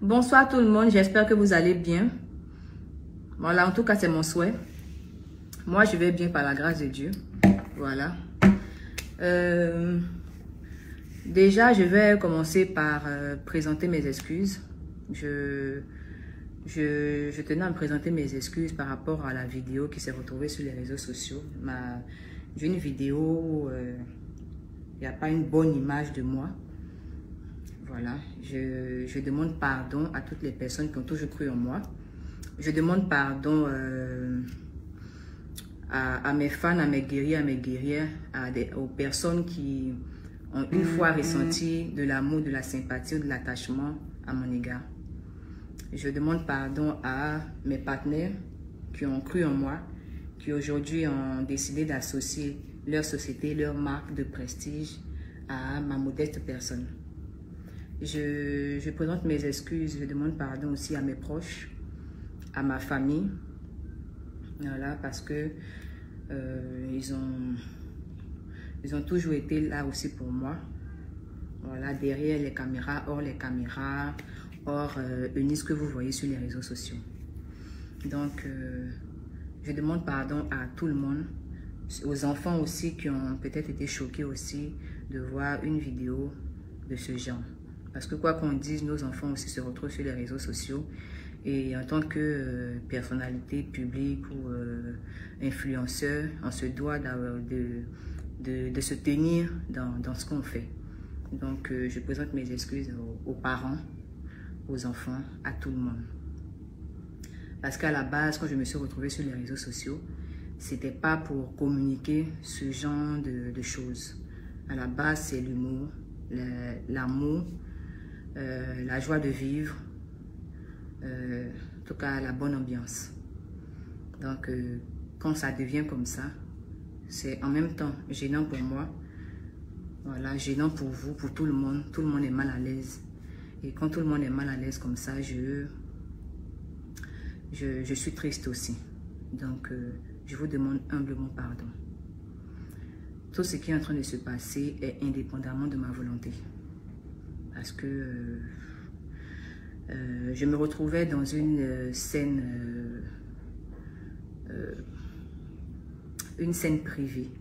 Bonsoir tout le monde, j'espère que vous allez bien. Voilà, en tout cas, c'est mon souhait. Moi, je vais bien par la grâce de Dieu. Voilà. Déjà, je vais commencer par présenter mes excuses. Je tenais à me présenter mes excuses par rapport à la vidéo qui s'est retrouvée sur les réseaux sociaux. J'ai une vidéo, il n'y a pas une bonne image de moi. Voilà, je demande pardon à toutes les personnes qui ont toujours cru en moi. Je demande pardon à mes fans, à mes guerriers, aux personnes qui ont une fois ressenti de l'amour, de la sympathie ou de l'attachement à mon égard. Je demande pardon à mes partenaires qui ont cru en moi, qui aujourd'hui ont décidé d'associer leur société, leur marque de prestige à ma modeste personne. Je présente mes excuses, je demande pardon aussi à mes proches, à ma famille, voilà, parce que ils ont toujours été là aussi pour moi, voilà, derrière les caméras, hors les caméras, hors Eunice que vous voyez sur les réseaux sociaux. Donc, je demande pardon à tout le monde, aux enfants aussi qui ont peut-être été choqués aussi de voir une vidéo de ce genre. Parce que quoi qu'on dise, nos enfants aussi se retrouvent sur les réseaux sociaux. Et en tant que personnalité publique ou influenceur, on se doit de se tenir dans ce qu'on fait. Donc, je présente mes excuses aux parents, aux enfants, à tout le monde. Parce qu'à la base, quand je me suis retrouvée sur les réseaux sociaux, c'était pas pour communiquer ce genre de choses. À la base, c'est l'humour, l'amour, la joie de vivre, en tout cas la bonne ambiance. Donc quand ça devient comme ça, c'est en même temps gênant pour moi, voilà, gênant pour vous, pour tout le monde est mal à l'aise. Et quand tout le monde est mal à l'aise comme ça, je suis triste aussi. Donc je vous demande humblement pardon. Tout ce qui est en train de se passer est indépendamment de ma volonté. Parce que je me retrouvais dans une scène privée.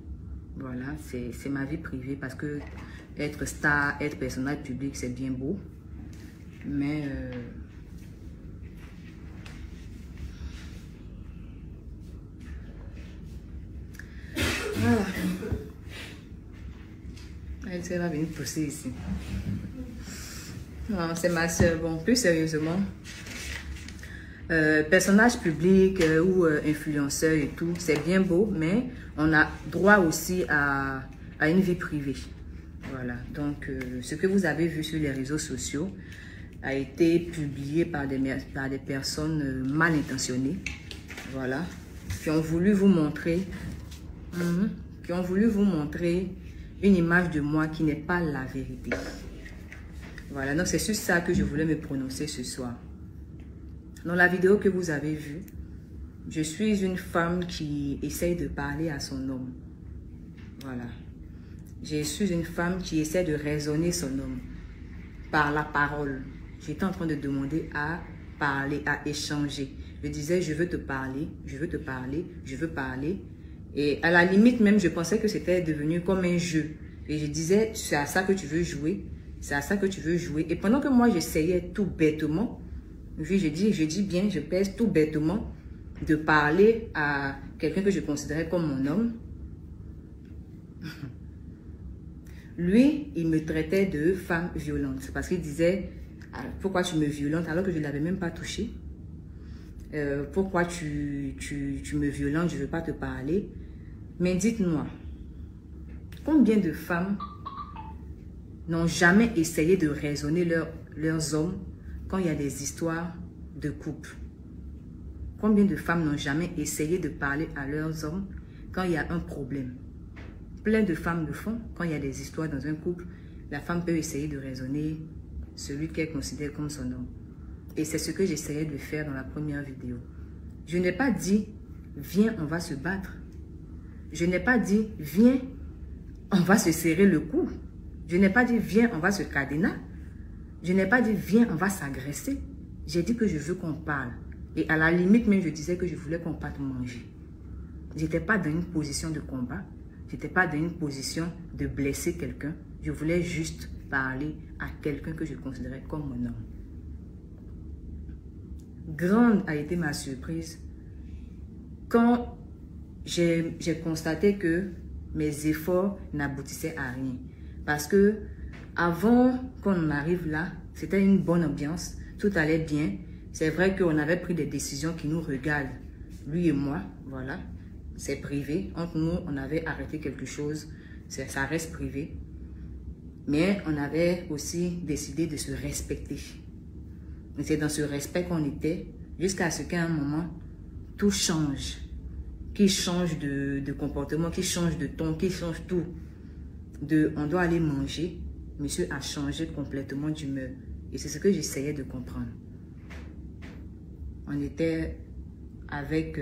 Voilà, c'est ma vie privée parce que être star, être personnage public, c'est bien beau. Mais voilà. Elle va venir pousser ici. C'est ma soeur. Bon, plus sérieusement, personnage public ou influenceur et tout, c'est bien beau, mais on a droit aussi à une vie privée. Voilà, donc ce que vous avez vu sur les réseaux sociaux a été publié par des personnes mal intentionnées, voilà, qui ont voulu vous montrer, une image de moi qui n'est pas la vérité. Voilà, donc c'est sur ça que je voulais me prononcer ce soir. Dans la vidéo que vous avez vue, je suis une femme qui essaye de parler à son homme. Voilà. Je suis une femme qui essaie de raisonner son homme par la parole. J'étais en train de demander à parler, à échanger. Je disais, je veux te parler, je veux te parler, je veux parler. Et à la limite même, je pensais que c'était devenu comme un jeu. Et je disais, c'est à ça que tu veux jouer. C'est à ça que tu veux jouer. Et pendant que moi, j'essayais tout bêtement, oui, je dis bien, je pèse tout bêtement de parler à quelqu'un que je considérais comme mon homme. Lui, il me traitait de femme violente. Parce qu'il disait, pourquoi tu me violentes alors que je ne l'avais même pas touché? Pourquoi tu me violentes, je ne veux pas te parler. Mais dites-moi, combien de femmes n'ont jamais essayé de raisonner leurs hommes quand il y a des histoires de couple? Combien de femmes n'ont jamais essayé de parler à leurs hommes quand il y a un problème? Plein de femmes le font. Quand il y a des histoires dans un couple, la femme peut essayer de raisonner celui qu'elle considère comme son homme. Et c'est ce que j'essayais de faire dans la première vidéo. Je n'ai pas dit, viens, on va se battre. Je n'ai pas dit, viens, on va se serrer le cou. Je n'ai pas dit, viens, on va se cadenas. Je n'ai pas dit, viens, on va s'agresser. J'ai dit que je veux qu'on parle. Et à la limite, même, je disais que je voulais qu'on parte manger. Je n'étais pas dans une position de combat. Je n'étais pas dans une position de blesser quelqu'un. Je voulais juste parler à quelqu'un que je considérais comme mon homme. Grande a été ma surprise quand j'ai constaté que mes efforts n'aboutissaient à rien. Parce que avant qu'on arrive là, c'était une bonne ambiance, tout allait bien. C'est vrai qu'on avait pris des décisions qui nous regardent, lui et moi, voilà. C'est privé. Entre nous, on avait arrêté quelque chose, ça reste privé. Mais on avait aussi décidé de se respecter. Et c'est dans ce respect qu'on était, jusqu'à ce qu'à un moment, tout change. Qui change de comportement, qui change de ton, qui change tout. On doit aller manger. Monsieur a changé complètement d'humeur. Et c'est ce que j'essayais de comprendre. On était avec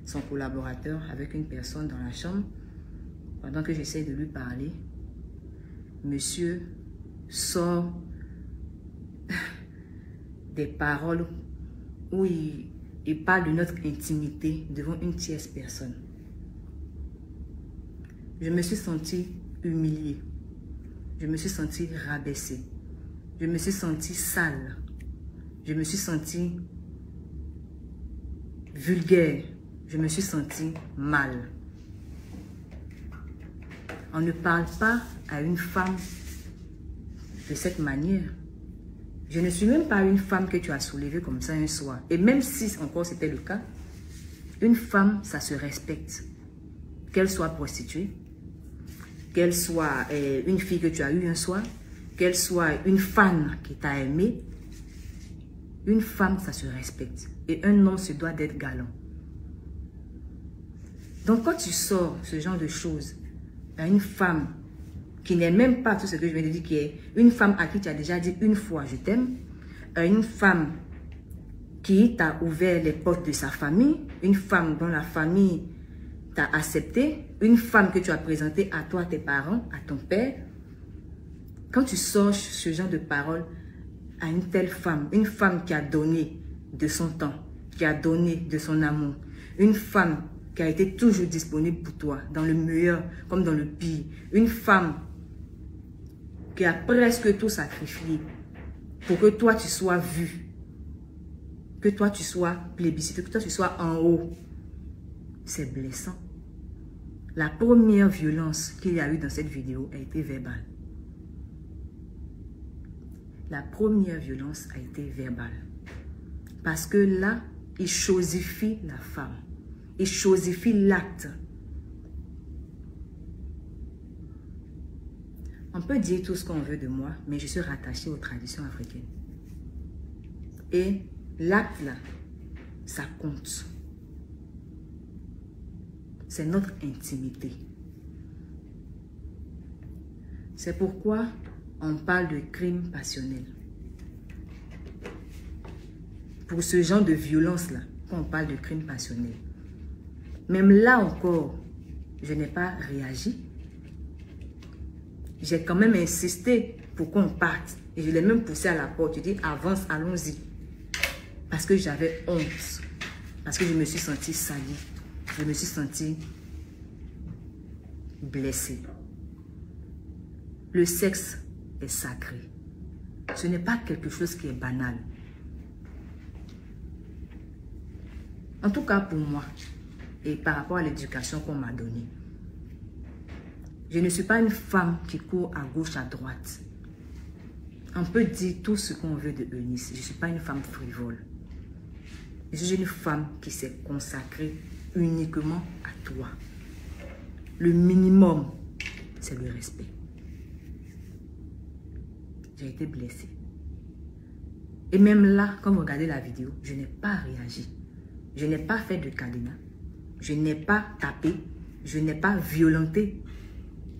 son collaborateur, avec une personne dans la chambre. Pendant que j'essaie de lui parler, monsieur sort des paroles où il parle de notre intimité devant une tierce personne. Je me suis sentie humiliée. Je me suis sentie rabaissée. Je me suis sentie sale. Je me suis sentie vulgaire. Je me suis sentie mal. On ne parle pas à une femme de cette manière. Je ne suis même pas une femme que tu as soulevée comme ça un soir. Et même si encore c'était le cas, une femme, ça se respecte. Qu'elle soit prostituée, qu'elle soit une fille que tu as eue un soir, qu'elle soit une fan qui t'a aimé, une femme, ça se respecte. Et un homme se doit d'être galant. Donc quand tu sors ce genre de choses à une femme qui n'est même pas tout ce que je viens de dire, qui est une femme à qui tu as déjà dit une fois je t'aime, une femme qui t'a ouvert les portes de sa famille, une femme dont la famille t'a accepté, une femme que tu as présentée à toi, tes parents, à ton père. Quand tu sors ce genre de paroles à une telle femme, une femme qui a donné de son temps, qui a donné de son amour, une femme qui a été toujours disponible pour toi, dans le meilleur comme dans le pire, une femme qui a presque tout sacrifié pour que toi tu sois vu, que toi tu sois plébiscité, que toi tu sois en haut. C'est blessant. La première violence qu'il y a eu dans cette vidéo a été verbale. La première violence a été verbale. Parce que là, il chosifie la femme. Il chosifie l'acte. On peut dire tout ce qu'on veut de moi, mais je suis rattachée aux traditions africaines. Et l'acte là, ça compte. C'est notre intimité. C'est pourquoi on parle de crime passionnel. Pour ce genre de violence-là, quand on parle de crime passionnel. Même là encore, je n'ai pas réagi. J'ai quand même insisté pour qu'on parte. Et je l'ai même poussé à la porte. Je dis, avance, allons-y. Parce que j'avais honte. Parce que je me suis sentie salie. Je me suis sentie blessée. Le sexe est sacré. Ce n'est pas quelque chose qui est banal. En tout cas pour moi, et par rapport à l'éducation qu'on m'a donnée, je ne suis pas une femme qui court à gauche, à droite. On peut dire tout ce qu'on veut de Eunice. Je ne suis pas une femme frivole. Je suis une femme qui s'est consacrée uniquement à toi. Le minimum, c'est le respect. J'ai été blessée. Et même là, quand vous regardez la vidéo, je n'ai pas réagi. Je n'ai pas fait de cadenas. Je n'ai pas tapé. Je n'ai pas violenté.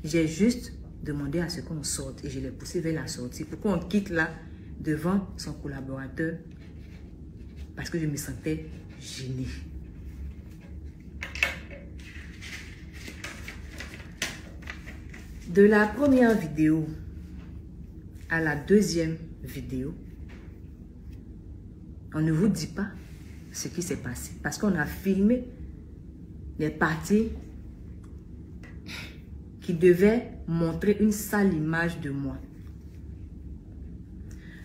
J'ai juste demandé à ce qu'on sorte et je l'ai poussé vers la sortie pour qu'on quitte là devant son collaborateur parce que je me sentais gênée. De la première vidéo à la deuxième vidéo, on ne vous dit pas ce qui s'est passé. Parce qu'on a filmé les parties qui devaient montrer une sale image de moi.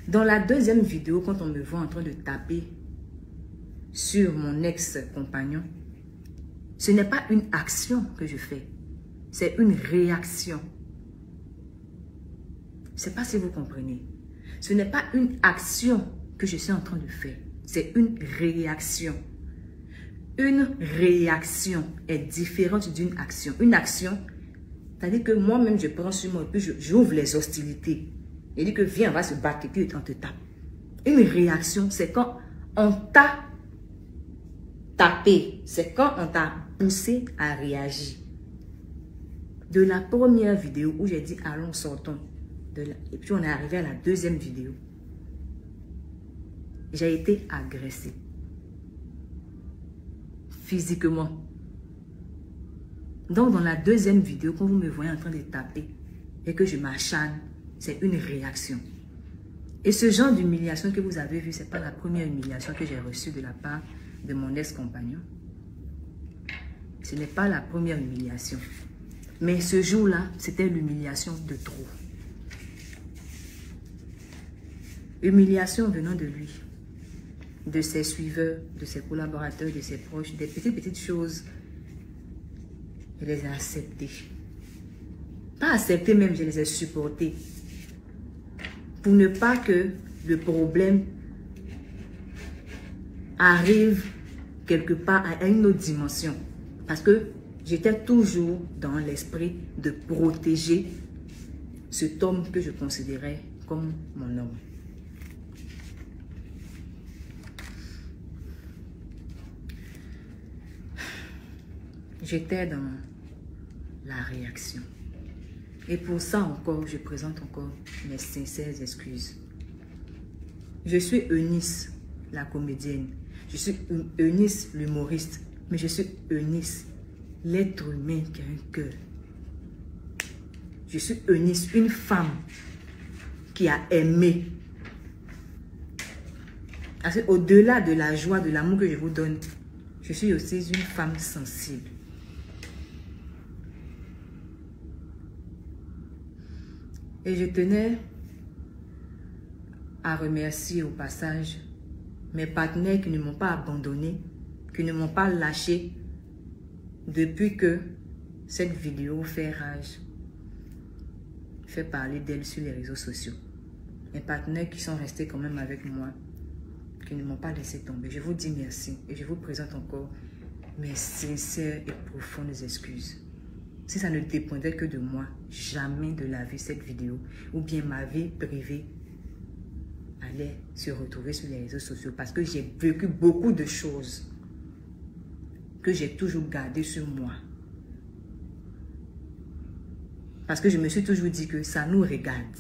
Dans la deuxième vidéo, quand on me voit en train de taper sur mon ex-compagnon, ce n'est pas une action que je fais, c'est une réaction. Je ne sais pas si vous comprenez. Ce n'est pas une action que je suis en train de faire, c'est une réaction. Une réaction est différente d'une action. Une action, c'est-à-dire que moi-même, je prends sur moi et puis j'ouvre les hostilités. Et dit que viens, on va se battre et puis on te tape. Une réaction, c'est quand on t'a tapé. C'est quand on t'a poussé à réagir. De la première vidéo où j'ai dit allons, sortons. Et puis on est arrivé à la deuxième vidéo. J'ai été agressée. Physiquement. Donc dans la deuxième vidéo, quand vous me voyez en train de taper et que je m'acharne, c'est une réaction. Et ce genre d'humiliation que vous avez vu, ce n'est pas la première humiliation que j'ai reçue de la part de mon ex-compagnon. Ce n'est pas la première humiliation. Mais ce jour-là, c'était l'humiliation de trop. Humiliation venant de lui, de ses suiveurs, de ses collaborateurs, de ses proches, des petites choses. Je les ai acceptées. Pas acceptées même, je les ai supportées. Pour ne pas que le problème arrive quelque part à une autre dimension. Parce que j'étais toujours dans l'esprit de protéger cet homme que je considérais comme mon homme. J'étais dans la réaction. Et pour ça encore, je présente encore mes sincères excuses. Je suis Eunice, la comédienne. Je suis Eunice, l'humoriste. Mais je suis Eunice, l'être humain qui a un cœur. Je suis Eunice, une femme qui a aimé. Au-delà de la joie, de l'amour que je vous donne, je suis aussi une femme sensible. Et je tenais à remercier au passage mes partenaires qui ne m'ont pas abandonné, qui ne m'ont pas lâché depuis que cette vidéo fait rage, fait parler d'elle sur les réseaux sociaux. Mes partenaires qui sont restés quand même avec moi, qui ne m'ont pas laissé tomber. Je vous dis merci et je vous présente encore mes sincères et profondes excuses. Si ça ne dépendait que de moi, jamais de la vie cette vidéo ou bien ma vie privée allait se retrouver sur les réseaux sociaux parce que j'ai vécu beaucoup de choses que j'ai toujours gardées sur moi. Parce que je me suis toujours dit que ça nous regarde.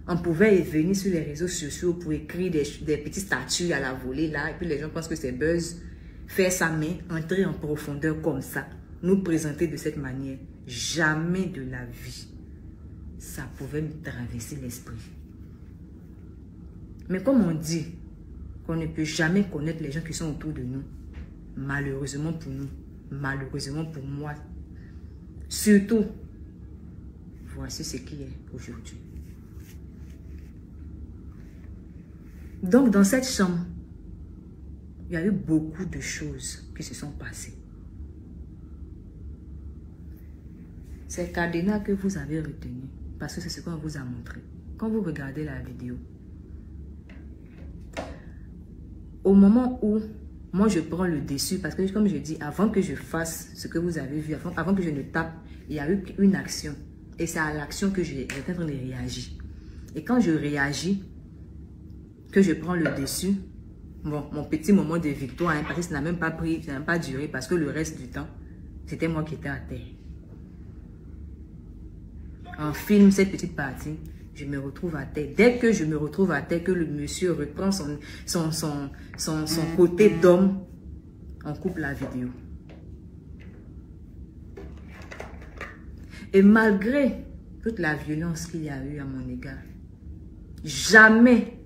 On pouvait venir sur les réseaux sociaux pour écrire des petits statuts à la volée là et puis les gens pensent que c'est buzz. Faire sa main, entrer en profondeur comme ça, nous présenter de cette manière, jamais de la vie, ça pouvait me traverser l'esprit. Mais comme on dit qu'on ne peut jamais connaître les gens qui sont autour de nous, malheureusement pour nous, malheureusement pour moi, surtout, voici ce qui est aujourd'hui. Donc dans cette chambre, il y a eu beaucoup de choses qui se sont passées. C'est cadenas que vous avez retenu parce que c'est ce qu'on vous a montré. Quand vous regardez la vidéo, au moment où moi je prends le dessus, parce que comme je dis, avant que je fasse ce que vous avez vu, avant que je ne tape, il y a eu une action. Et c'est à l'action que j'étais en train de réagir. Et quand je réagis, que je prends le dessus, bon, mon petit moment de victoire, hein, parce que ça n'a même pas pris, ça n'a pas duré, parce que le reste du temps, c'était moi qui étais à terre. On filme cette petite partie, je me retrouve à terre. Dès que je me retrouve à terre, que le monsieur reprend son côté d'homme, on coupe la vidéo. Et malgré toute la violence qu'il y a eu à mon égard, Jamais,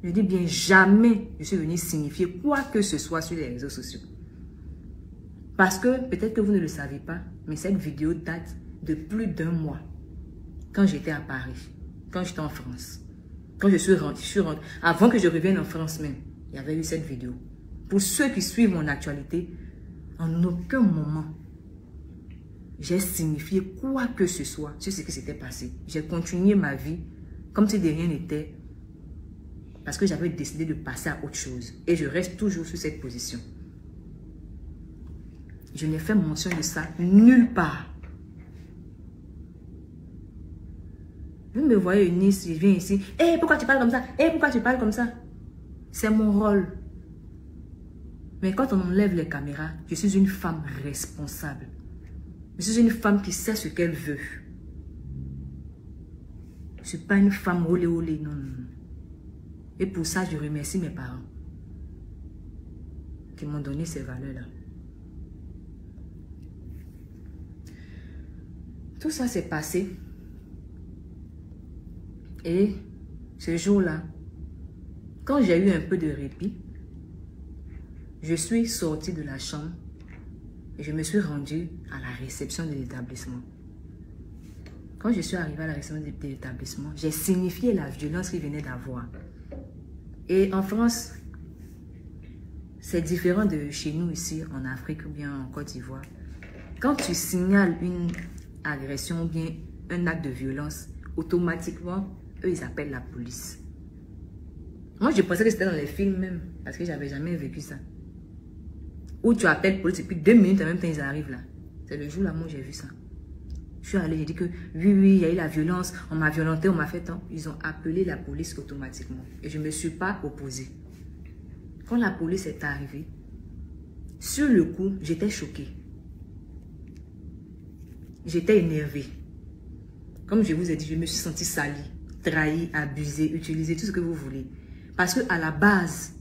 je dis bien jamais, je suis venue signifier quoi que ce soit sur les réseaux sociaux. Parce que, peut-être que vous ne le savez pas, mais cette vidéo date de plus d'1 mois. Quand j'étais à Paris, quand j'étais en France. Quand je suis rentrée, avant que je revienne en France même, il y avait eu cette vidéo. Pour ceux qui suivent mon actualité, en aucun moment, j'ai signifié quoi que ce soit sur ce qui s'était passé. J'ai continué ma vie comme si de rien n'était, parce que j'avais décidé de passer à autre chose. Et je reste toujours sur cette position. Je n'ai fait mention de ça nulle part. Vous me voyez Eunice, je viens ici. Hey, pourquoi tu parles comme ça? Hey, pourquoi tu parles comme ça? C'est mon rôle. Mais quand on enlève les caméras, je suis une femme responsable. Je suis une femme qui sait ce qu'elle veut. Je ne suis pas une femme olé olé, non, non. Et pour ça, je remercie mes parents qui m'ont donné ces valeurs-là. Tout ça s'est passé. Et ce jour-là, quand j'ai eu un peu de répit, je suis sortie de la chambre et je me suis rendue à la réception de l'établissement. Quand je suis arrivée à la réception de l'établissement, j'ai signifié la violence qu'il venait d'avoir. Et en France, c'est différent de chez nous ici en Afrique ou bien en Côte d'Ivoire. Quand tu signales une agression ou bien un acte de violence, automatiquement, eux, ils appellent la police. Moi, je pensais que c'était dans les films même, parce que j'avais jamais vécu ça. Où tu appelles police et puis 2 minutes en même temps, ils arrivent là. C'est le jour-là, moi, j'ai vu ça. Je suis allée, j'ai dit que oui, il y a eu la violence, on m'a violenté, on m'a fait tant. Ils ont appelé la police automatiquement. Et je ne me suis pas opposée. Quand la police est arrivée, sur le coup, j'étais choquée. J'étais énervée. Comme je vous ai dit, je me suis sentie salie, trahie, abusée, utilisée, tout ce que vous voulez. Parce qu'à la base,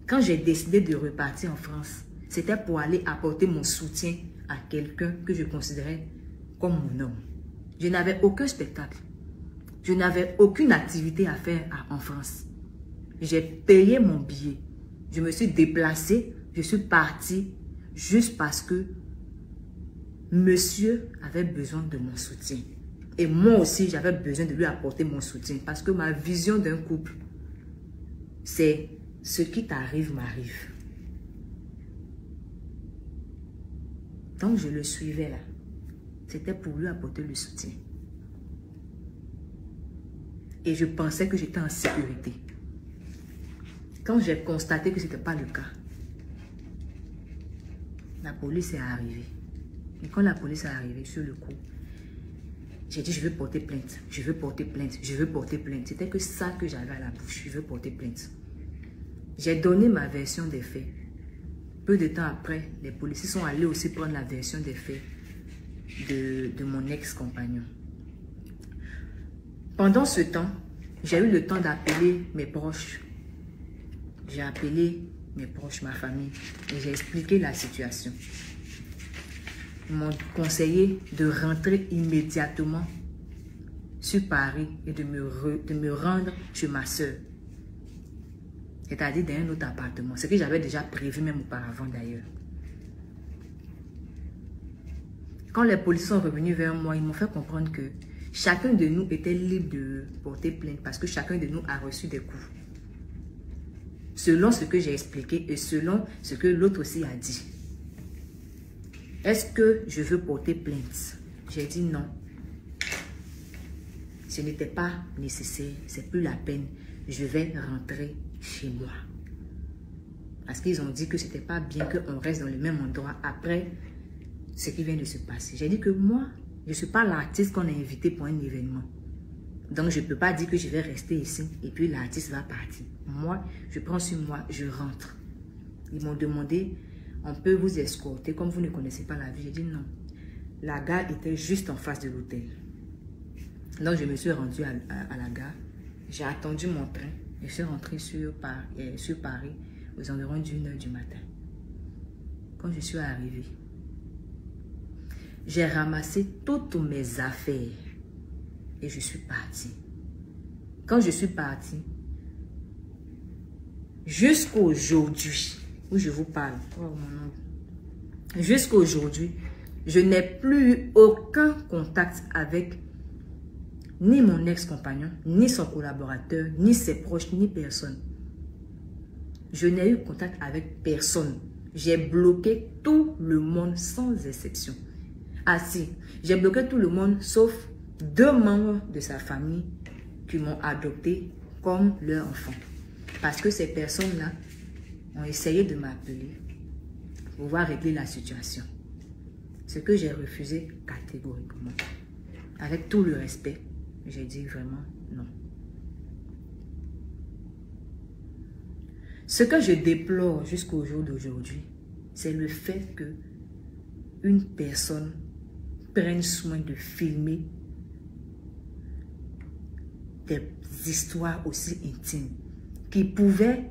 quand j'ai décidé de repartir en France, c'était pour aller apporter mon soutien à quelqu'un que je considérais comme mon homme. Je n'avais aucun spectacle. Je n'avais aucune activité à faire en France. J'ai payé mon billet. Je me suis déplacée. Je suis partie juste parce que monsieur avait besoin de mon soutien. Et moi aussi, j'avais besoin de lui apporter mon soutien. Parce que ma vision d'un couple, c'est ce qui t'arrive m'arrive. Donc, je le suivais là. C'était pour lui apporter le soutien. Et je pensais que j'étais en sécurité. Quand j'ai constaté que ce n'était pas le cas, la police est arrivée. Et quand la police est arrivée sur le coup, j'ai dit je veux porter plainte, je veux porter plainte, je veux porter plainte. C'était que ça que j'avais à la bouche, je veux porter plainte. J'ai donné ma version des faits. Peu de temps après, les policiers sont allés aussi prendre la version des faits de mon ex-compagnon. Pendant ce temps, j'ai eu le temps d'appeler mes proches. J'ai appelé mes proches, ma famille, et j'ai expliqué la situation. Ils m'ont conseillé de rentrer immédiatement sur Paris et de me rendre chez ma soeur. C'est-à-dire dans un autre appartement. Ce que j'avais déjà prévu même auparavant d'ailleurs. Quand les policiers sont revenus vers moi, ils m'ont fait comprendre que chacun de nous était libre de porter plainte parce que chacun de nous a reçu des coups. Selon ce que j'ai expliqué et selon ce que l'autre aussi a dit. Est-ce que je veux porter plainte? J'ai dit non. Ce n'était pas nécessaire, c'est plus la peine. Je vais rentrer chez moi. Parce qu'ils ont dit que ce n'était pas bien qu'on reste dans le même endroit après ce qui vient de se passer. J'ai dit que moi, je ne suis pas l'artiste qu'on a invité pour un événement. Donc, je ne peux pas dire que je vais rester ici et puis l'artiste va partir. Moi, je prends sur moi, je rentre. Ils m'ont demandé, on peut vous escorter comme vous ne connaissez pas la vie. J'ai dit non. La gare était juste en face de l'hôtel. Donc, je me suis rendue à la gare. J'ai attendu mon train. Je suis rentrée sur Paris aux environs d'1h du matin. Quand je suis arrivée, j'ai ramassé toutes mes affaires et je suis partie. quand je suis partie, jusqu'aujourd'hui, où je vous parle, jusqu'aujourd'hui, je n'ai plus eu aucun contact avec ni mon ex-compagnon, ni son collaborateur, ni ses proches, ni personne. Je n'ai eu contact avec personne. J'ai bloqué tout le monde sans exception. Ah si, j'ai bloqué tout le monde sauf 2 membres de sa famille qui m'ont adopté comme leur enfant. Parce que ces personnes-là ont essayé de m'appeler pour pouvoir régler la situation. Ce que j'ai refusé catégoriquement. Avec tout le respect, j'ai dit vraiment non. Ce que je déplore jusqu'au jour d'aujourd'hui, c'est le fait que une personne prenne soin de filmer des histoires aussi intimes qui pouvaient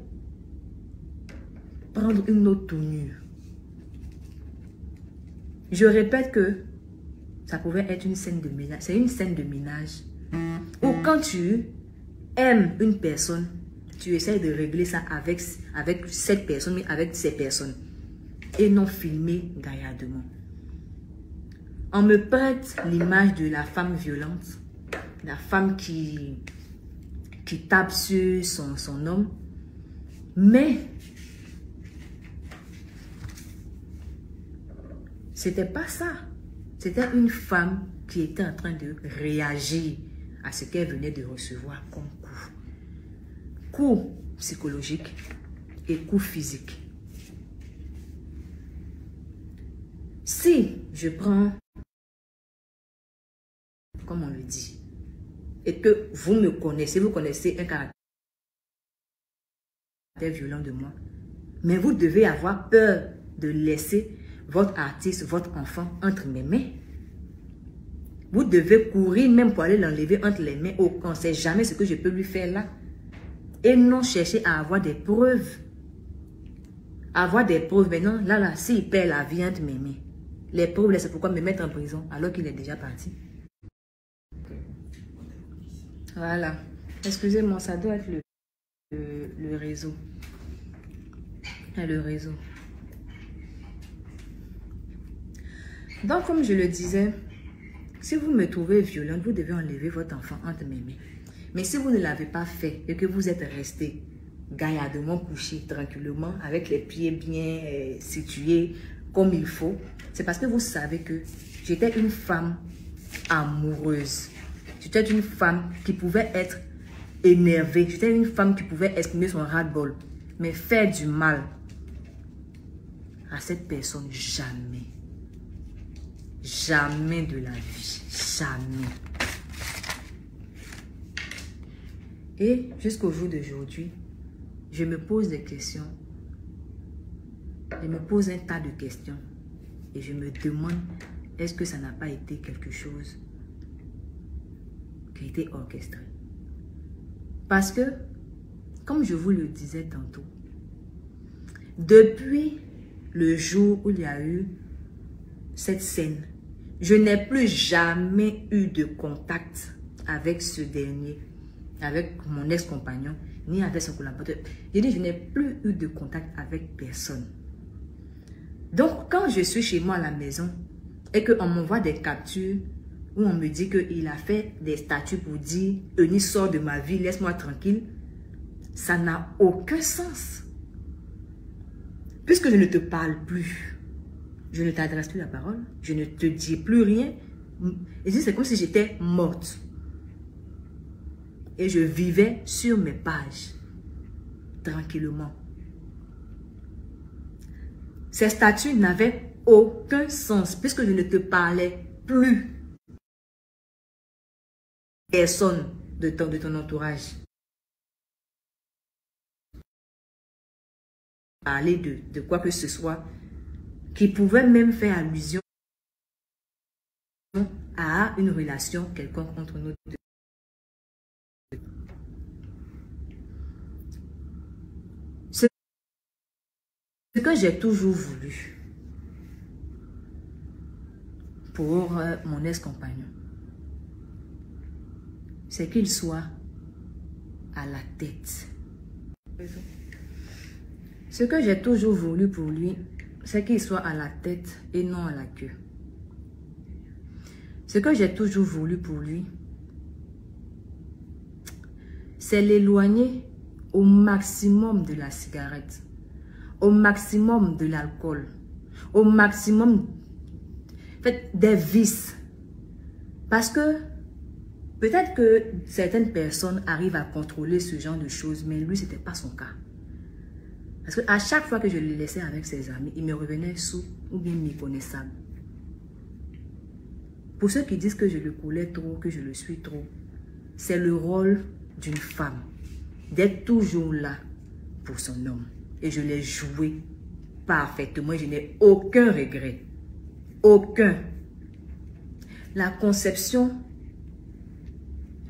prendre une autre tournure. Je répète que ça pouvait être une scène de ménage. C'est une scène de ménage. Ou quand tu aimes une personne, tu essaies de régler ça avec cette personne, mais avec ces personnes. Et non filmer gaillardement. On me prête l'image de la femme violente, la femme qui tape sur son homme. Mais c'était pas ça. C'était une femme qui était en train de réagir à ce qu'elle venait de recevoir comme coup. Coup psychologique et coup physique. Si je prends, comme on le dit, et que vous me connaissez, vous connaissez un caractère violent de moi, mais vous devez avoir peur de laisser votre artiste, votre enfant entre mes mains. Vous devez courir même pour aller l'enlever entre les mains. Oh, on ne sait jamais ce que je peux lui faire là. Et non chercher à avoir des preuves. Avoir des preuves maintenant, là, s'il perd la vie entre mes mains. Les preuves, c'est pourquoi me mettre en prison alors qu'il est déjà parti. Voilà. Excusez-moi, ça doit être le réseau. Le réseau. Donc, comme je le disais, si vous me trouvez violente, vous devez enlever votre enfant entre mes mains. Mais si vous ne l'avez pas fait et que vous êtes resté gaillardement couché, tranquillement, avec les pieds bien situés comme il faut, c'est parce que vous savez que j'étais une femme amoureuse. J'étais une femme qui pouvait être énervée. J'étais une femme qui pouvait exprimer son ras-le-bol. Mais faire du mal à cette personne, jamais. Jamais de la vie. Jamais. Et jusqu'au jour d'aujourd'hui, je me pose des questions. Je me pose un tas de questions. Et je me demande, est-ce que ça n'a pas été quelque chose qui a été orchestré? Parce que, comme je vous le disais tantôt, depuis le jour où il y a eu cette scène, je n'ai plus jamais eu de contact avec ce dernier, avec mon ex-compagnon, ni avec son collaborateur. J'ai dit, je n'ai plus eu de contact avec personne. Donc, quand je suis chez moi à la maison et qu'on m'envoie des captures où on me dit qu'il a fait des statuts pour dire « Eunice, sort de ma vie, laisse-moi tranquille », ça n'a aucun sens. Puisque je ne te parle plus, je ne t'adresse plus la parole, je ne te dis plus rien. Et c'est comme si j'étais morte. Et je vivais sur mes pages, tranquillement. Ces statuts n'avaient aucun sens, puisque je ne te parlais plus. Personne de ton entourage. Parler de quoi que ce soit qui pouvait même faire allusion à une relation quelconque entre nous deux. Ce que j'ai toujours voulu pour mon ex-compagnon, c'est qu'il soit à la tête. Ce que j'ai toujours voulu pour lui, c'est qu'il soit à la tête et non à la queue. Ce que j'ai toujours voulu pour lui, c'est l'éloigner au maximum de la cigarette, au maximum de l'alcool, au maximum des vices. Parce que peut-être que certaines personnes arrivent à contrôler ce genre de choses, mais lui, ce n'était pas son cas. Parce qu'à chaque fois que je le laissais avec ses amis, il me revenait sous ou bien méconnaissable. Pour ceux qui disent que je le coulais trop, que je le suis trop, c'est le rôle d'une femme d'être toujours là pour son homme. Et je l'ai joué parfaitement. Je n'ai aucun regret. Aucun. La conception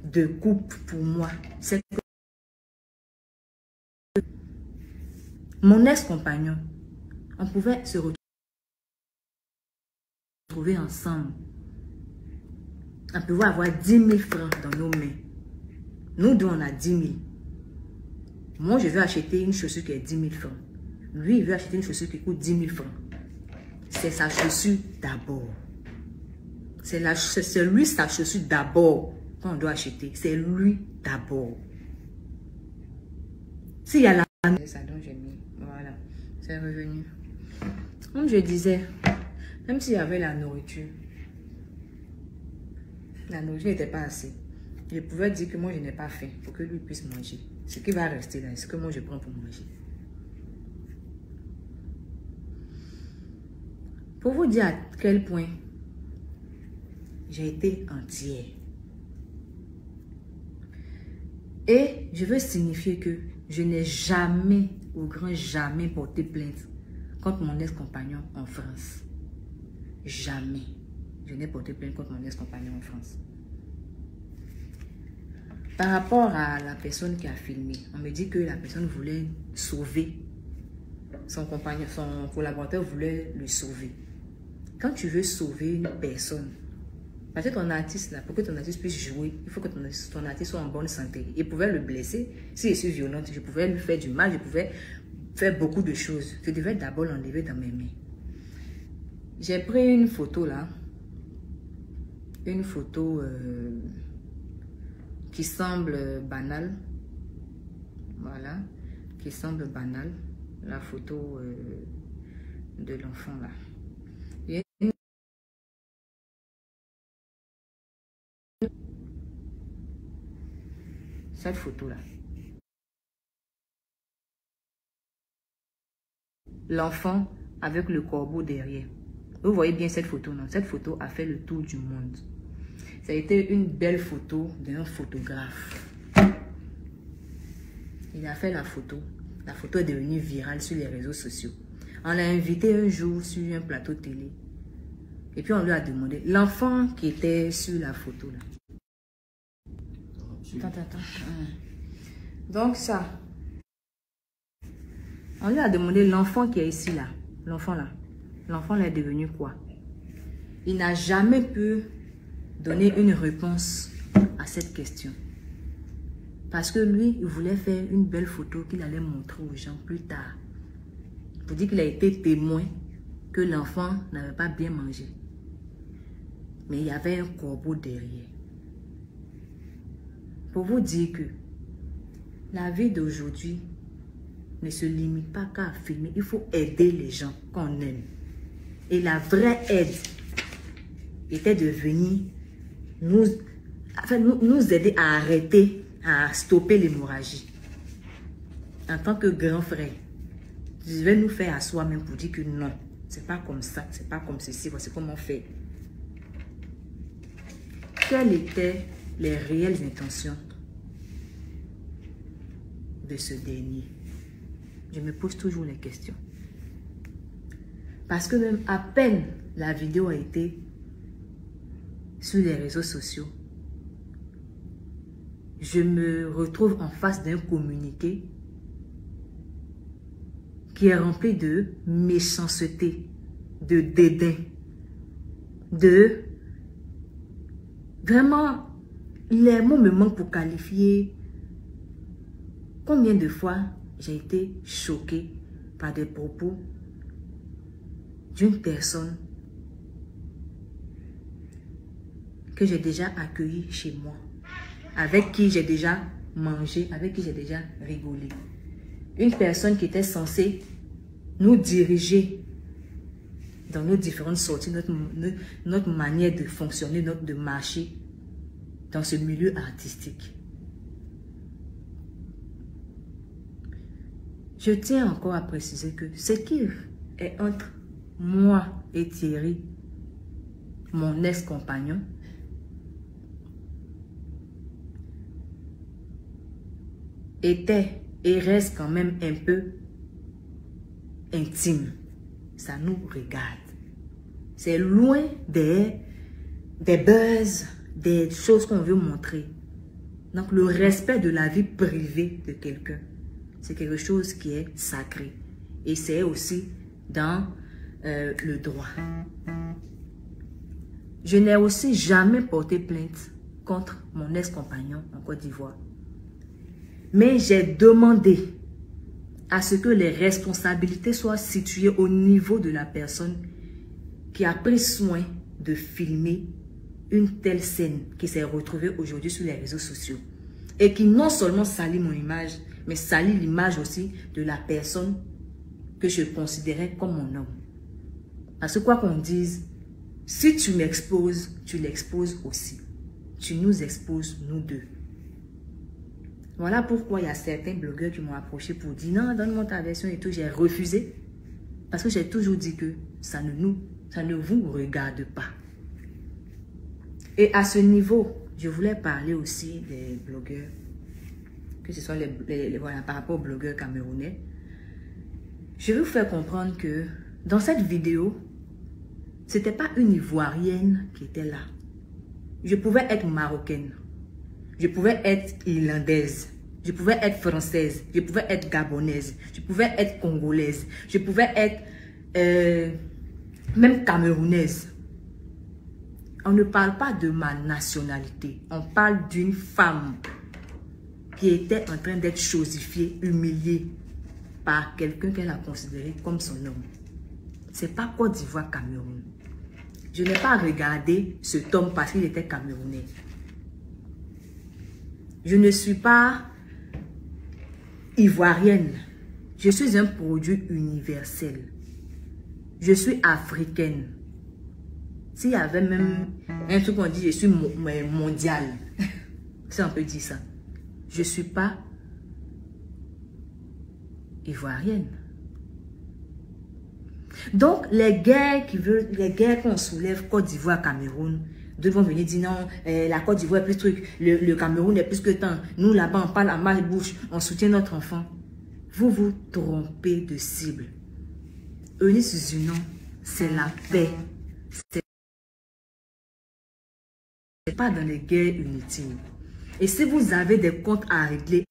de couple pour moi, c'est que mon ex-compagnon, on pouvait se retrouver ensemble. On pouvait avoir 10 000 francs dans nos mains. Nous deux, on a 10 000. Moi, je veux acheter une chaussure qui est 10 000 francs. Lui, il veut acheter une chaussure qui coûte 10 000 francs. C'est sa chaussure d'abord. C'est lui sa chaussure d'abord qu'on doit acheter. C'est lui d'abord. S'il y a la... C'est ça dont j'ai mis. Voilà. C'est revenu. Comme je disais, même s'il y avait la nourriture n'était pas assez. Je pouvais dire que moi, je n'ai pas faim pour que lui puisse manger. Ce qui va rester là, c'est ce que moi, je prends pour manger. Pour vous dire à quel point j'ai été entière. Et je veux signifier que je n'ai jamais, au grand jamais, porté plainte contre mon ex-compagnon en France. Jamais. Je n'ai porté plainte contre mon ex-compagnon en France. Par rapport à la personne qui a filmé, on me dit que la personne voulait sauver son compagnon, son collaborateur voulait le sauver. Quand tu veux sauver une personne, parce que ton artiste, là, pour que ton artiste puisse jouer, il faut que ton artiste soit en bonne santé. Il pouvait le blesser. Si je suis violente, je pouvais lui faire du mal, je pouvais faire beaucoup de choses. Je devais d'abord l'enlever dans mes mains. J'ai pris une photo là. Une photo qui semble banale. Voilà. Qui semble banale. La photo de l'enfant là. Cette photo là. L'enfant avec le corbeau derrière. Vous voyez bien cette photo, non? Cette photo a fait le tour du monde. Ça a été une belle photo d'un photographe. Il a fait la photo. La photo est devenue virale sur les réseaux sociaux. On l'a invité un jour sur un plateau télé. Et puis on lui a demandé, l'enfant qui était sur la photo là. Attends. Donc ça. On lui a demandé l'enfant qui est ici là. L'enfant là. L'enfant là est devenu quoi? Il n'a jamais pu donner une réponse à cette question. Parce que lui, il voulait faire une belle photo qu'il allait montrer aux gens plus tard. Pour dire qu'il a été témoin que l'enfant n'avait pas bien mangé. Mais il y avait un corbeau derrière. Pour vous dire que la vie d'aujourd'hui ne se limite pas qu'à filmer. Il faut aider les gens qu'on aime. Et la vraie aide était de venir nous aider à arrêter, à stopper l'hémorragie. En tant que grand frère, je vais nous faire à soi-même pour dire que non, c'est pas comme ça, c'est pas comme ceci, voici comment on fait. Quelles étaient les réelles intentions de ce dernier? Je me pose toujours les questions. Parce que même à peine la vidéo a été sur les réseaux sociaux, je me retrouve en face d'un communiqué qui est rempli de méchanceté, de dédain, de... Vraiment, les mots me manquent pour qualifier Combien de fois j'ai été choquée par des propos d'une personne que j'ai déjà accueillie chez moi, avec qui j'ai déjà mangé, avec qui j'ai déjà rigolé. Une personne qui était censée nous diriger dans nos différentes sorties, notre manière de fonctionner, de marcher dans ce milieu artistique. Je tiens encore à préciser que ce qui est entre moi et Thierry, mon ex-compagnon, était et reste quand même un peu intime. Ça nous regarde. C'est loin des buzz, des choses qu'on veut montrer. Donc le respect de la vie privée de quelqu'un, c'est quelque chose qui est sacré. Et c'est aussi dans le droit. Je n'ai aussi jamais porté plainte contre mon ex-compagnon en Côte d'Ivoire. Mais j'ai demandé à ce que les responsabilités soient situées au niveau de la personne qui a pris soin de filmer une telle scène qui s'est retrouvée aujourd'hui sur les réseaux sociaux et qui non seulement salit mon image, mais salit l'image aussi de la personne que je considérais comme mon homme. Parce que quoi qu'on dise, si tu m'exposes, tu l'exposes aussi. Tu nous exposes, nous deux. Voilà pourquoi il y a certains blogueurs qui m'ont approché pour dire non, donne-moi ta version et tout. J'ai refusé parce que j'ai toujours dit que ça ne vous regarde pas. Et à ce niveau, je voulais parler aussi des blogueurs, que ce soit voilà, par rapport aux blogueurs camerounais. Je vais vous faire comprendre que dans cette vidéo, ce n'était pas une Ivoirienne qui était là. Je pouvais être marocaine. Je pouvais être irlandaise, je pouvais être française, je pouvais être gabonaise, je pouvais être congolaise, je pouvais être même camerounaise. On ne parle pas de ma nationalité, on parle d'une femme qui était en train d'être chosifiée, humiliée par quelqu'un qu'elle a considéré comme son homme. C'est pas Côte d'Ivoire, Cameroun. Je n'ai pas regardé cet homme parce qu'il était camerounais. Je ne suis pas ivoirienne. Je suis un produit universel. Je suis africaine. S'il y avait même un truc qu'on dit, je suis mondial. Si on peut dire ça. Je ne suis pas ivoirienne. Donc, les guerres qu'on soulève, Côte d'Ivoire, Cameroun, vont venir dire non, la Côte d'Ivoire est plus truc, le Cameroun est plus que tant. Nous, là-bas, on parle à marche-bouche, on soutient notre enfant. Vous vous trompez de cible. Eunice Zunon, c'est la paix. C'est pas dans les guerres inutiles. Et si vous avez des comptes à régler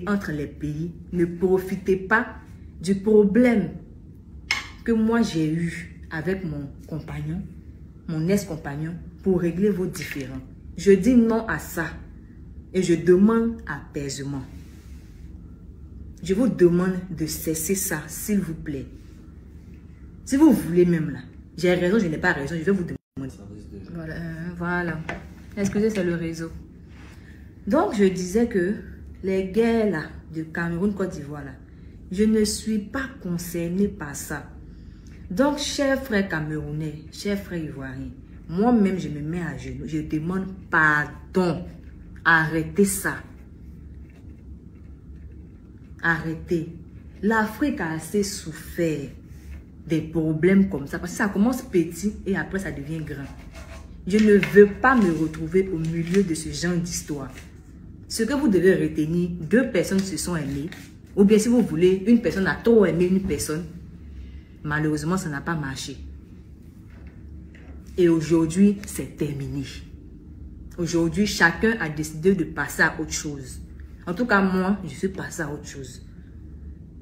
entre les pays, ne profitez pas du problème que moi j'ai eu avec mon compagnon, mon ex-compagnon, pour régler vos différends. Je dis non à ça et je demande apaisement. Je vous demande de cesser ça, s'il vous plaît. Si vous voulez même là, j'ai raison, je n'ai pas raison, je vais vous demander. Voilà. Excusez, c'est le réseau. Donc, je disais que les guerres là, de Cameroun, Côte d'Ivoire là, je ne suis pas concernée par ça. Donc, chers frères camerounais, chers frères ivoiriens, moi-même, je me mets à genoux. Je demande pardon. Arrêtez ça. Arrêtez. L'Afrique a assez souffert des problèmes comme ça. Parce que ça commence petit et après, ça devient grand. Je ne veux pas me retrouver au milieu de ce genre d'histoire. Ce que vous devez retenir, 2 personnes se sont aimées. Ou bien si vous voulez, une personne a trop aimé une personne. Malheureusement, ça n'a pas marché. Et aujourd'hui, c'est terminé. Aujourd'hui, chacun a décidé de passer à autre chose. En tout cas, moi, je suis passée à autre chose.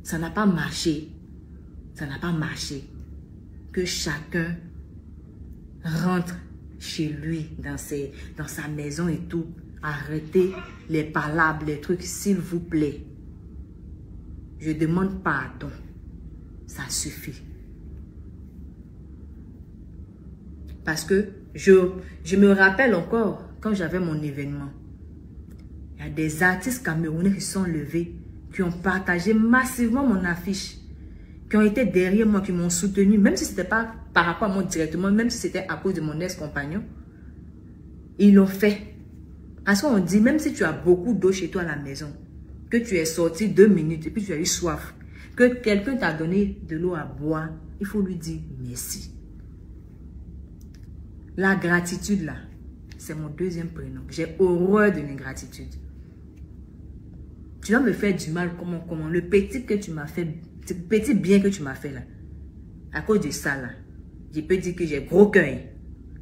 Ça n'a pas marché. Ça n'a pas marché. Que chacun rentre chez lui, dans sa maison et tout, Arrêtez les palabres, les trucs, s'il vous plaît. Je demande pardon. Ça suffit. Parce que je me rappelle encore, quand j'avais mon événement, il y a des artistes camerounais qui sont levés, qui ont partagé massivement mon affiche, qui ont été derrière moi, qui m'ont soutenu, même si ce n'était pas par rapport à moi directement, même si c'était à cause de mon ex-compagnon. Ils l'ont fait. Parce qu'on dit, même si tu as beaucoup d'eau chez toi à la maison, que tu es sorti 2 minutes et puis tu as eu soif, que quelqu'un t'a donné de l'eau à boire, il faut lui dire merci. La gratitude là, c'est mon deuxième prénom. J'ai horreur de l'ingratitude. Tu vas me faire du mal, comment? Le petit que tu m'as fait, le petit bien que tu m'as fait là, à cause de ça là, je peux dire que j'ai gros cœur.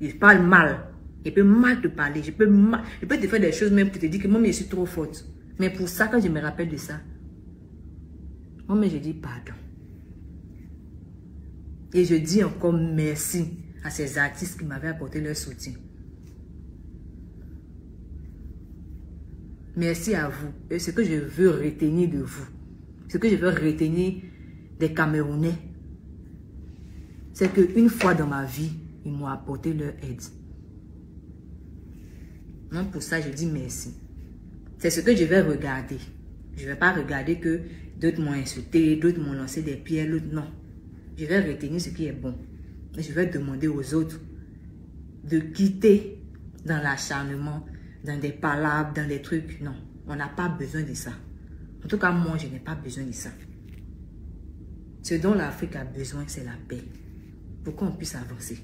Je parle mal. Je peux mal te parler. Je peux te faire des choses même pour te dire que moi, je suis trop forte. Mais pour ça, quand je me rappelle de ça, moi, je dis pardon. Et je dis encore merci à ces artistes qui m'avaient apporté leur soutien. Merci à vous. Et ce que je veux retenir de vous, ce que je veux retenir des Camerounais, c'est qu'une fois dans ma vie, ils m'ont apporté leur aide. Donc pour ça, je dis merci. C'est ce que je vais regarder. Je ne vais pas regarder que d'autres m'ont insulté, d'autres m'ont lancé des pierres, l'autre non. Je vais retenir ce qui est bon. Et je vais demander aux autres de quitter dans l'acharnement, dans des palabres, dans des trucs. Non, on n'a pas besoin de ça. En tout cas, moi, je n'ai pas besoin de ça. Ce dont l'Afrique a besoin, c'est la paix. Pour qu'on puisse avancer.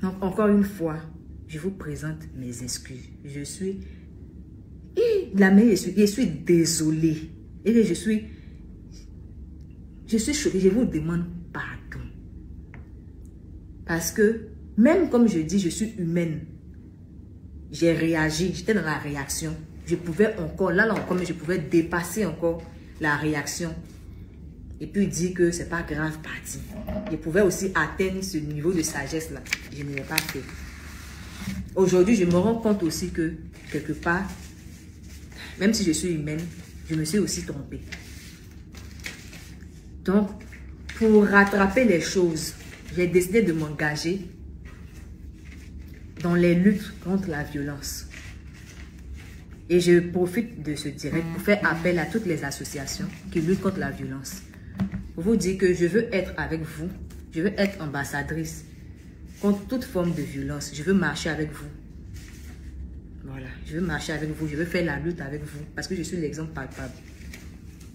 Donc, encore une fois, je vous présente mes excuses. Je suis désolée. Et je suis choquée. Je vous demande pardon. Parce que, même comme je dis, je suis humaine. J'ai réagi. J'étais dans la réaction. Je pouvais encore, là encore, mais je pouvais dépasser encore la réaction. Et puis dire que c'est pas grave, parti. Je pouvais aussi atteindre ce niveau de sagesse-là. Je ne l'ai pas fait. Aujourd'hui, je me rends compte aussi que, quelque part, même si je suis humaine, je me suis aussi trompée. Donc, pour rattraper les choses, j'ai décidé de m'engager dans les luttes contre la violence. Et je profite de ce direct pour faire appel à toutes les associations qui luttent contre la violence. Pour vous dire que je veux être avec vous, je veux être ambassadrice contre toute forme de violence. Je veux marcher avec vous. Voilà, je veux marcher avec vous, je veux faire la lutte avec vous parce que je suis l'exemple palpable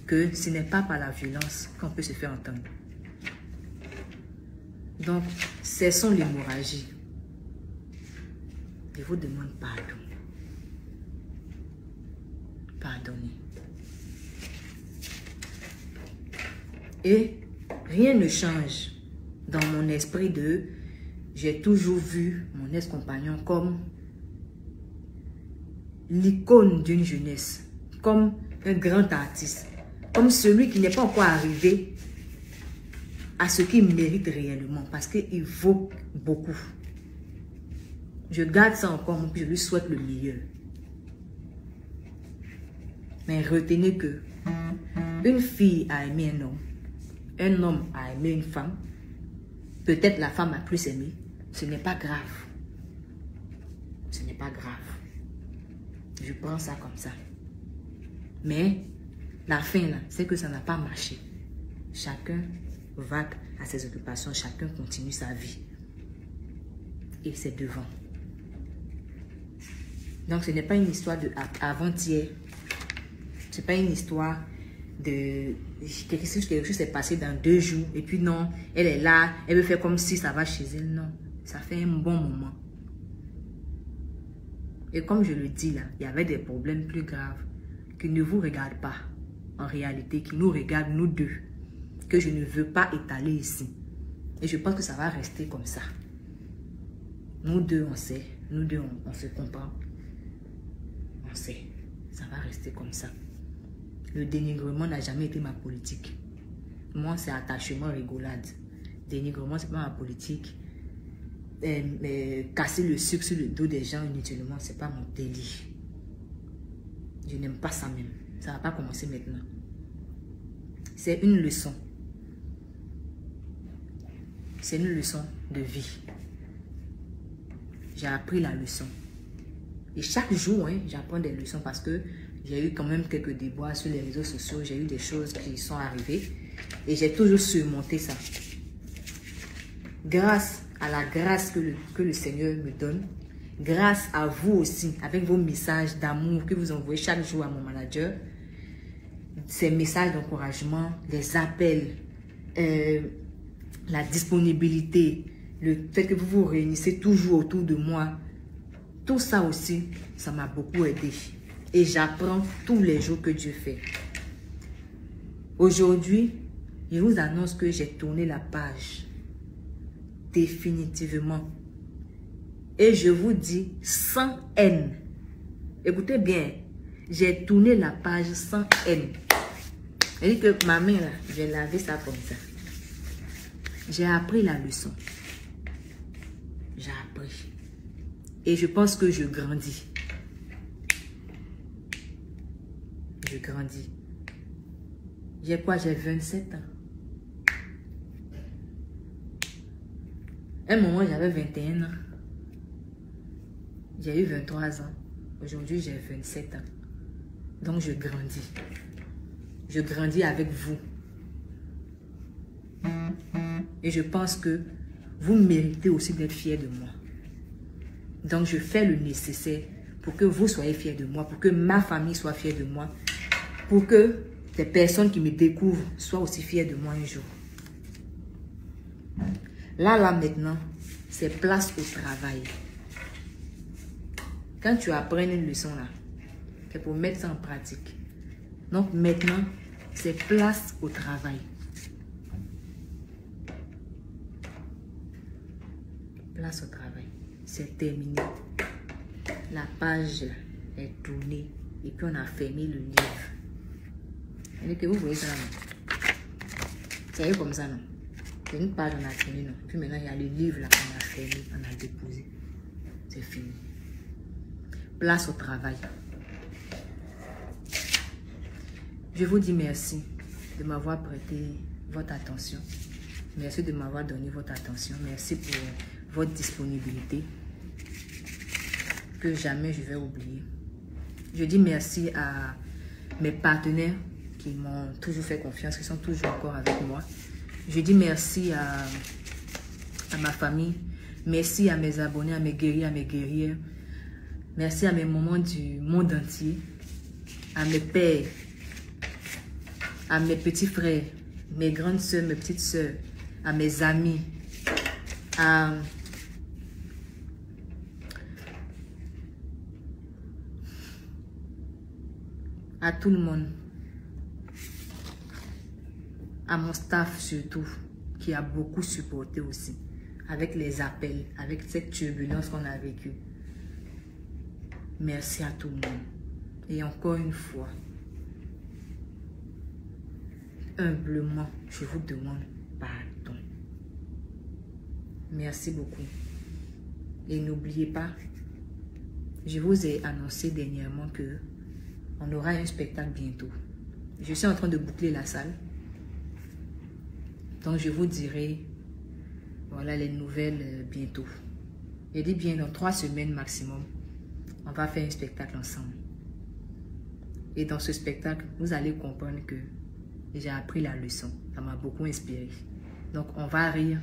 que ce n'est pas par la violence qu'on peut se faire entendre. Donc, cessons l'hémorragie. Je vous demande pardon. Pardonnez. Et rien ne change dans mon esprit de... J'ai toujours vu mon ex-compagnon comme l'icône d'une jeunesse, comme un grand artiste, comme celui qui n'est pas encore arrivé à ce qu'il mérite réellement, parce qu'il vaut beaucoup. Je garde ça encore, puis je lui souhaite le meilleur. Mais retenez que une fille a aimé un homme a aimé une femme, peut-être la femme a plus aimé, ce n'est pas grave. Ce n'est pas grave. Je prends ça comme ça. Mais la fin, là, c'est que ça n'a pas marché. Chacun va à ses occupations, chacun continue sa vie. Et c'est devant. Donc, ce n'est pas une histoire de avant-hier. Ce n'est pas une histoire de quelque chose s'est passé dans 2 jours. Et puis non, elle est là, elle veut faire comme si ça va chez elle. Non, ça fait un bon moment. Et comme je le dis là, il y avait des problèmes plus graves qui ne vous regardent pas. En réalité, qui nous regardent nous deux. Que je ne veux pas étaler ici. Et je pense que ça va rester comme ça. Nous deux, on sait. Nous deux, on se comprend. On sait. Ça va rester comme ça. Le dénigrement n'a jamais été ma politique. Moi, c'est attachement, rigolade. Dénigrement, c'est pas ma politique. casser le sucre sur le dos des gens inutilement, c'est pas mon délire. Je n'aime pas ça même. Ça va pas commencer maintenant. C'est une leçon. C'est une leçon de vie. J'ai appris la leçon. Et chaque jour, hein, j'apprends des leçons parce que j'ai eu quand même quelques déboires sur les réseaux sociaux. J'ai eu des choses qui sont arrivées. Et j'ai toujours surmonté ça. Grâce à la grâce que le Seigneur me donne, grâce à vous aussi, avec vos messages d'amour que vous envoyez chaque jour à mon manager, ces messages d'encouragement, les appels, la disponibilité, le fait que vous vous réunissez toujours autour de moi, tout ça aussi, ça m'a beaucoup aidé. Et j'apprends tous les jours que Dieu fait. Aujourd'hui, je vous annonce que j'ai tourné la page. Définitivement. Et je vous dis sans haine. Écoutez bien, j'ai tourné la page sans haine. Et que ma main là, je vais laver ça comme ça. J'ai appris la leçon. J'ai appris. Et je pense que je grandis. Je grandis. J'ai quoi? J'ai 27 ans. À un moment, j'avais 21 ans. J'ai eu 23 ans. Aujourd'hui, j'ai 27 ans. Donc, je grandis. Je grandis avec vous. Et je pense que vous méritez aussi d'être fiers de moi. Donc, je fais le nécessaire pour que vous soyez fiers de moi, pour que ma famille soit fière de moi, pour que les personnes qui me découvrent soient aussi fières de moi un jour. Là, maintenant, c'est place au travail. Quand tu apprends une leçon là, c'est pour mettre ça en pratique. Donc maintenant, c'est place au travail. Place au travail. C'est terminé. La page est tournée et puis on a fermé le livre. Et que vous voyez ça là. C'est comme ça non. C'est une page, on a fini, non. Puis maintenant, il y a le livre là qu'on a fermé, on a déposé. C'est fini. Place au travail. Je vous dis merci de m'avoir prêté votre attention. Merci de m'avoir donné votre attention. Merci pour votre disponibilité que jamais je vais oublier. Je dis merci à mes partenaires qui m'ont toujours fait confiance, qui sont toujours encore avec moi. Je dis merci à ma famille. Merci à mes abonnés, à mes guerriers, à mes guerrières. Merci à mes mamans du monde entier. À mes pères. À mes petits frères. Mes grandes soeurs, mes petites soeurs. À mes amis. À tout le monde. À mon staff surtout, qui a beaucoup supporté aussi, avec les appels, avec cette turbulence qu'on a vécue. Merci à tout le monde. Et encore une fois, humblement, je vous demande pardon. Merci beaucoup. Et n'oubliez pas, je vous ai annoncé dernièrement que on aura un spectacle bientôt. Je suis en train de boucler la salle. Donc, je vous dirai, voilà les nouvelles bientôt. Je dis bien dans 3 semaines maximum, on va faire un spectacle ensemble. Et dans ce spectacle, vous allez comprendre que j'ai appris la leçon. Ça m'a beaucoup inspiré. Donc, on va rire.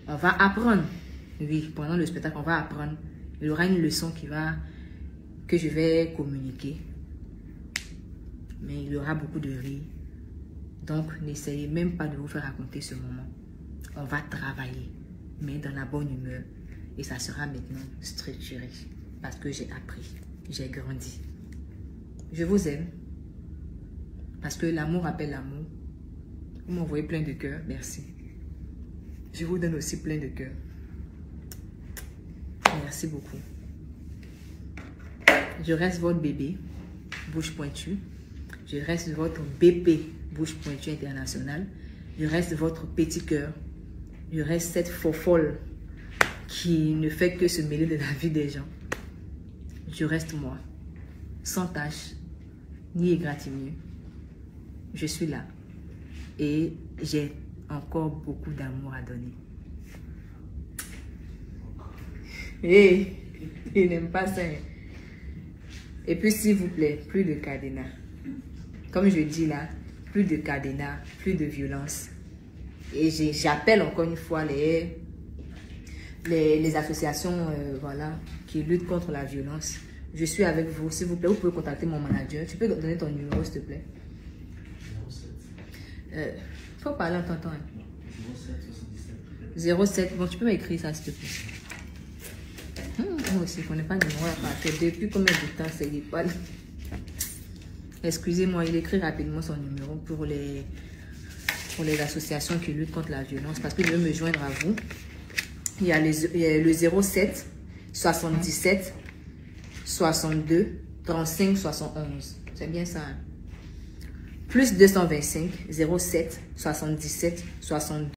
On va apprendre. Oui, pendant le spectacle, on va apprendre. Il y aura une leçon que je vais communiquer. Mais il y aura beaucoup de rire. Donc, n'essayez même pas de vous faire raconter ce moment. On va travailler, mais dans la bonne humeur. Et ça sera maintenant structuré. Parce que j'ai appris, j'ai grandi. Je vous aime. Parce que l'amour appelle l'amour. Vous m'envoyez plein de cœurs, merci. Je vous donne aussi plein de cœurs. Merci beaucoup. Je reste votre bébé, bouche pointue. Je reste votre BP, bouche pointue internationale. Je reste votre petit cœur. Je reste cette fofolle qui ne fait que se mêler de la vie des gens. Je reste moi, sans tâche, ni égratignure. Je suis là et j'ai encore beaucoup d'amour à donner. Hé, il n'aime pas ça. Et puis, s'il vous plaît, plus de cadenas. Comme je dis là, plus de cadenas, plus de violence. Et j'appelle encore une fois les associations voilà, qui luttent contre la violence. Je suis avec vous, s'il vous plaît. Vous pouvez contacter mon manager. Tu peux donner ton numéro, s'il te plaît. 07. Faut parler en t'entendant. 07. Bon, tu peux m'écrire ça, s'il te plaît. Moi aussi, je ne connais pas le numéro à partir. Depuis combien de temps c'est pas. Excusez-moi, il écrit rapidement son numéro pour les associations qui luttent contre la violence parce qu'il veut me joindre à vous. Il y a le 07 77 62 35 71. C'est bien ça. Hein? Plus 225 07 77 62.